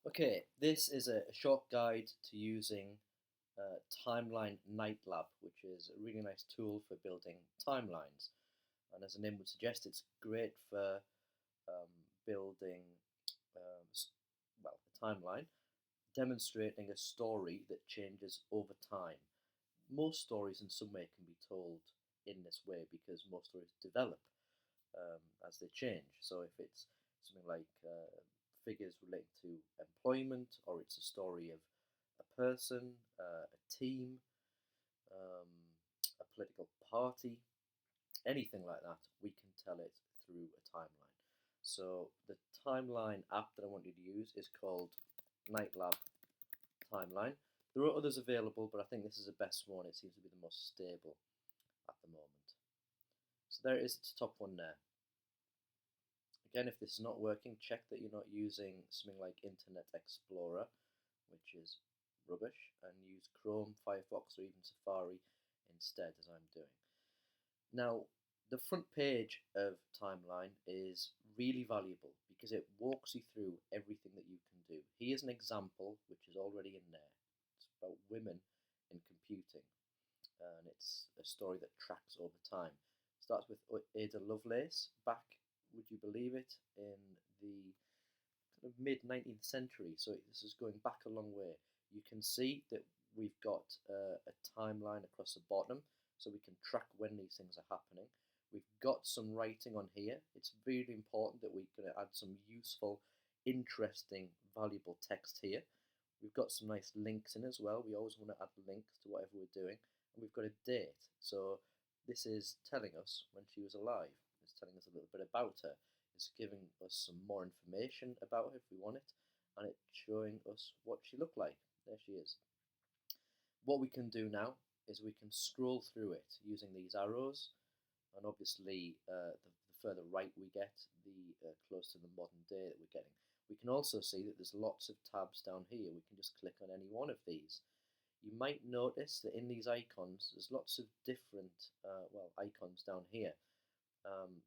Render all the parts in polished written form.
Okay, this is a short guide to using Timeline Knightlab, which is a really nice tool for building timelines. And as the name would suggest, it's great for building, um, a timeline, demonstrating a story that changes over time. Most stories, in some way, can be told in this way because most stories develop as they change. So if it's something like figures relating to employment, or it's a story of a person, a team, um, a political party, anything like that, we can tell it through a timeline. So the timeline app that I want you to use is called Knightlab Timeline. There are others available, but I think this is the best one. It seems to be the most stable at the moment. So there it is, it's the top one there. Again, if this is not working, check that you're not using something like Internet Explorer, which is rubbish, and use Chrome, Firefox, or even Safari instead, as I'm doing. Now, the front page of Timeline is really valuable because it walks you through everything that you can do. Here's an example which is already in there. It's about women in computing, and it's a story that tracks over time. It starts with Ada Lovelace back, would you believe it, in the kind of mid 19th century. So this is going back a long way. You can see that we've got a timeline across the bottom, so we can track when these things are happening. We've got some writing on here. It's really important that we're going to add some useful, interesting, valuable text here. We've got some nice links in as well. We always want to add links to whatever we're doing. And we've got a date. So this is telling us when she was alive. It's telling us a little bit about her. It's giving us some more information about her if we want it. And it's showing us what she looked like. There she is. What we can do now is we can scroll through it using these arrows. And obviously, the further right we get, the closer to the modern day that we're getting. We can also see that there's lots of tabs down here. We can just click on any one of these. You might notice that in these icons, there's lots of different, icons down here.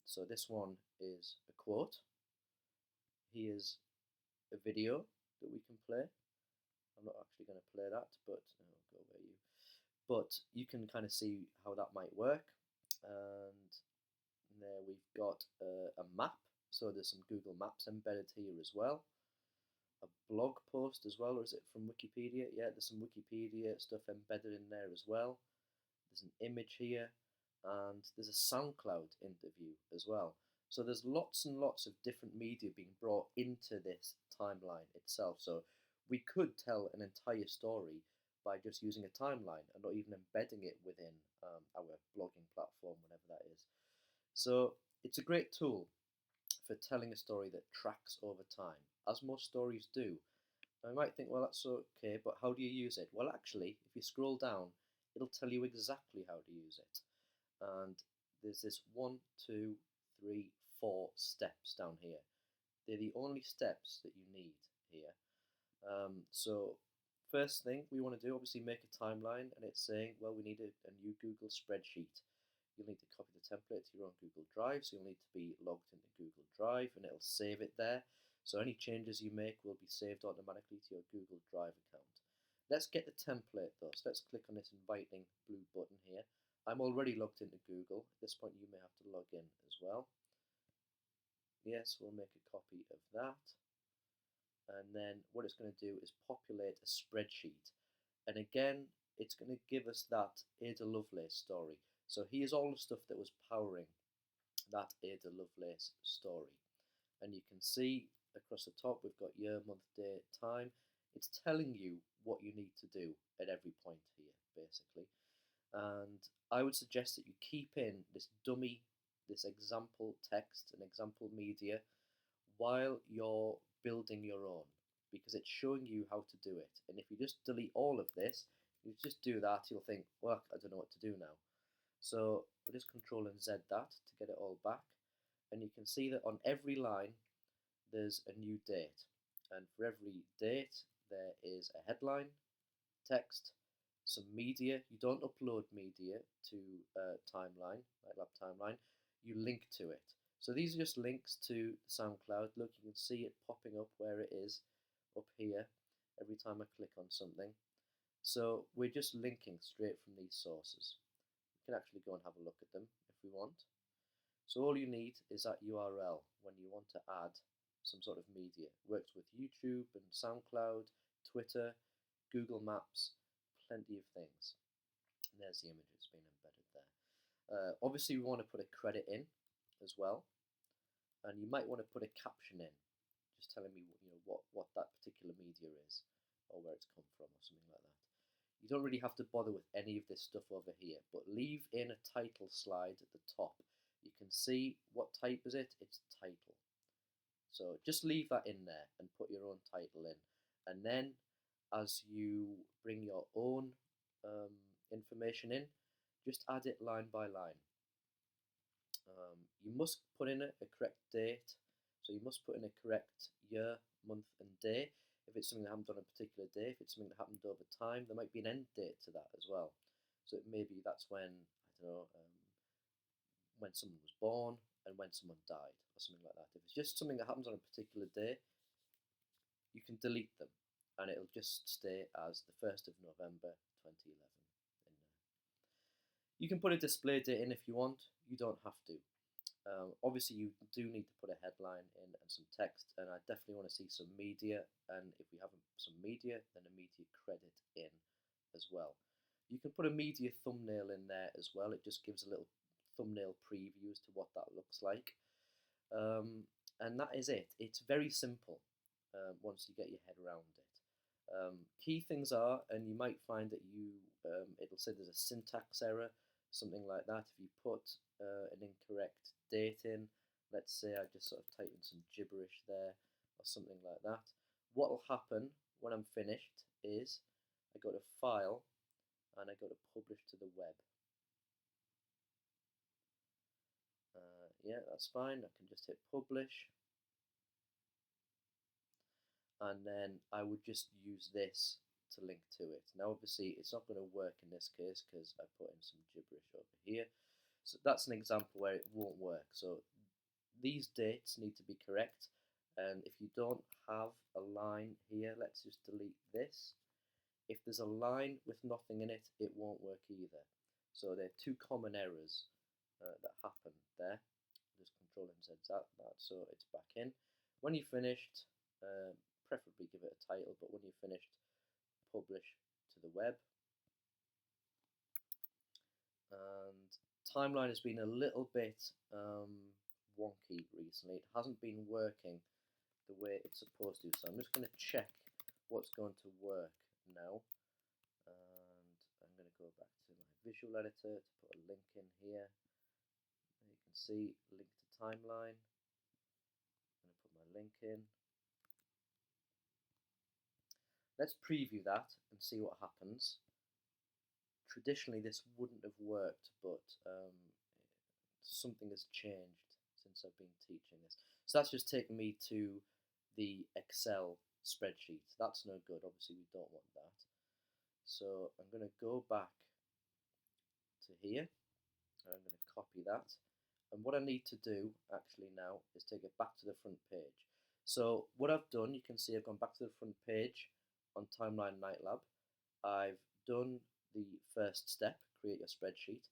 So this one is a quote. Here's a video that we can play. I'm not actually going to play that, but go away you. But you can kind of see how that might work. And there we've got a map. So there's some Google Maps embedded here as well. A blog post as well, or is it from Wikipedia? Yeah, there's some Wikipedia stuff embedded in there as well. There's an image here, and there's a SoundCloud interview as well. So there's lots and lots of different media being brought into this timeline itself. So we could tell an entire story by just using a timeline and not even embedding it within our blogging platform, whatever that is. So it's a great tool for telling a story that tracks over time, as most stories do. Now, you might think, well, that's okay, but how do you use it? Well, actually, if you scroll down, it'll tell you exactly how to use it. And there's this 1, 2, 3, 4 steps down here. They're the only steps that you need here. So first thing we want to do, obviously, make a timeline, and it's saying, well, we need a new Google spreadsheet. You'll need to copy the template to your own Google Drive, so you'll need to be logged into Google Drive, and it'll save it there. So any changes you make will be saved automatically to your Google Drive account. Let's get the template though, so let's click on this inviting blue button here. I'm already logged into Google. At this point you may have to log in as well. Yes, we'll make a copy of that. And then what it's going to do is populate a spreadsheet. And again, it's going to give us that Ada Lovelace story. So here's all the stuff that was powering that Ada Lovelace story. And you can see across the top we've got year, month, day, time. It's telling you what you need to do at every point here, basically. And I would suggest that you keep in this dummy, this example text and example media while you're building your own, because it's showing you how to do it. And if you just delete all of this, you just do that, you'll think, well, I don't know what to do now. So I'll just Control and Z that to get it all back. And you can see that on every line there's a new date. And for every date there is a headline, text, some media. You don't upload media to Timeline, Knightlab Timeline. You link to it. So these are just links to SoundCloud. Look, you can see it popping up where it is. up here every time I click on something. So we're just linking straight from these sources. We can actually go and have a look at them if we want. So all you need is that URL when you want to add some sort of media. It works with YouTube and SoundCloud, Twitter, Google Maps, plenty of things. And there's the images being embedded there. Obviously we want to put a credit in as well, and you might want to put a caption in, just telling me what that particular media is or where it's come from or something like that. You don't really have to bother with any of this stuff over here, but leave in a title slide at the top. You can see what type is it, it's title. So just leave that in there and put your own title in. And then as you bring your own information in, just add it line by line. You must put in a correct date, so you must put in a correct year, month and day. If it's something that happened on a particular day, if it's something that happened over time, there might be an end date to that as well. So maybe that's when, I don't know, when someone was born and when someone died or something like that. If it's just something that happens on a particular day, you can delete them and it'll just stay as the 1st of November 2011 in there. You can put a display date in if you want, you don't have to. Obviously you do need to put a headline in and some text, and I definitely want to see some media, and if we have some media, then a media credit in as well. You can put a media thumbnail in there as well. It just gives a little thumbnail preview as to what that looks like. And that is it. It's very simple once you get your head around it. Key things are, and you might find that it'll say there's a syntax error, something like that. If you put an incorrect date in, let's say I just sort of type in some gibberish there or something like that, what will happen when I'm finished is I go to File and I go to Publish to the Web. Yeah, that's fine. I can just hit Publish, and then I would just use this to link to it. Now obviously it's not going to work in this case because I put in some gibberish over here. So that's an example where it won't work. So these dates need to be correct, and if you don't have a line here, let's just delete this. If there's a line with nothing in it, it won't work either. So they're two common errors that happen there. Just Control and Z that, so it's back in. When you're finished, preferably give it a title, but when you're finished, publish to the web. And Timeline has been a little bit wonky recently. It hasn't been working the way it's supposed to, so I'm just going to check what's going to work now. And I'm going to go back to my visual editor to put a link in here. You can see link to Timeline. I'm going to put my link in. Let's preview that and see what happens. Traditionally this wouldn't have worked, but something has changed since I've been teaching this. So that's just taken me to the Excel spreadsheet. That's no good, obviously we don't want that. So I'm going to go back to here, and I'm going to copy that. And what I need to do actually now is take it back to the front page. So what I've done, you can see I've gone back to the front page on Timeline Knightlab. I've done the first step, create your spreadsheet.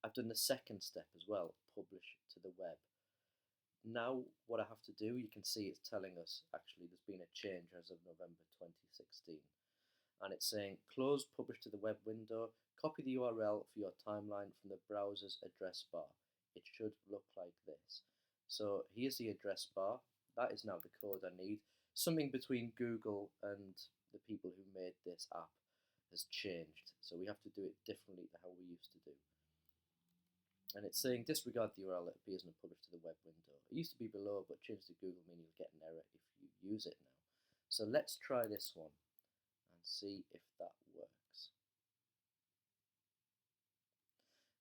I've done the second step as well, publish to the web. Now what I have to do, you can see it's telling us actually there's been a change as of November 2016. And it's saying close publish to the web window, copy the URL for your timeline from the browser's address bar. It should look like this. So here's the address bar. That is now the code I need. Something between Google and the people who made this app has changed, so we have to do it differently to how we used to do. And it's saying disregard the URL that appears in the publish to the web window. It used to be below, but change to Google meaning you'll get an error if you use it now. So let's try this one and see if that works.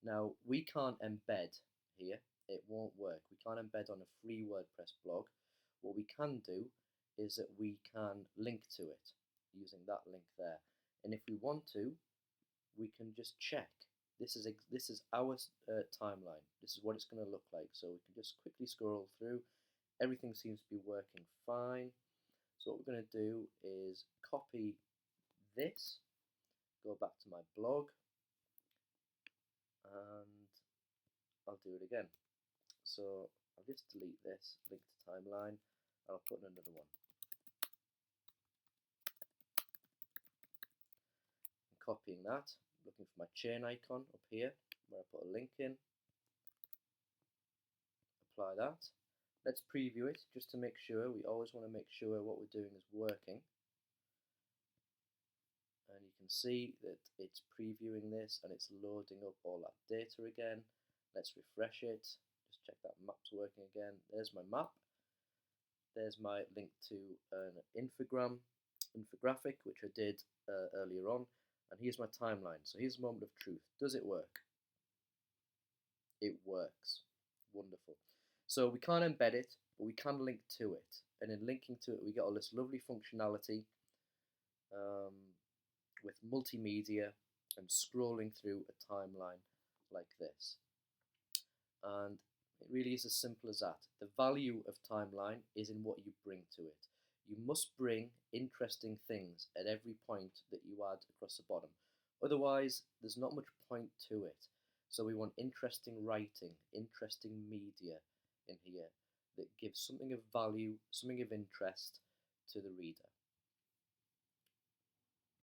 Now we can't embed here, it won't work. We can't embed on a free WordPress blog. What we can do is that we can link to it using that link there. And if we want to, we can just check. This is our timeline. This is what it's going to look like. So we can just quickly scroll through. Everything seems to be working fine. So what we're going to do is copy this, go back to my blog, and I'll do it again. So I'll just delete this link to timeline, and I'll put in another one. I'm copying that, looking for my chain icon up here, where I put a link in, apply that. Let's preview it just to make sure. We always want to make sure what we're doing is working. And you can see that it's previewing this and it's loading up all that data again. Let's refresh it, just check that map's working again. There's my map, there's my link to an infographic which I did earlier on, and here's my timeline. So here's the moment of truth. Does it work? It works. Wonderful. So we can't embed it, but we can link to it, and in linking to it we get all this lovely functionality with multimedia and scrolling through a timeline like this. And it really is as simple as that. The value of timeline is in what you bring to it. You must bring interesting things at every point that you add across the bottom. Otherwise, there's not much point to it. So we want interesting writing, interesting media in here that gives something of value, something of interest to the reader.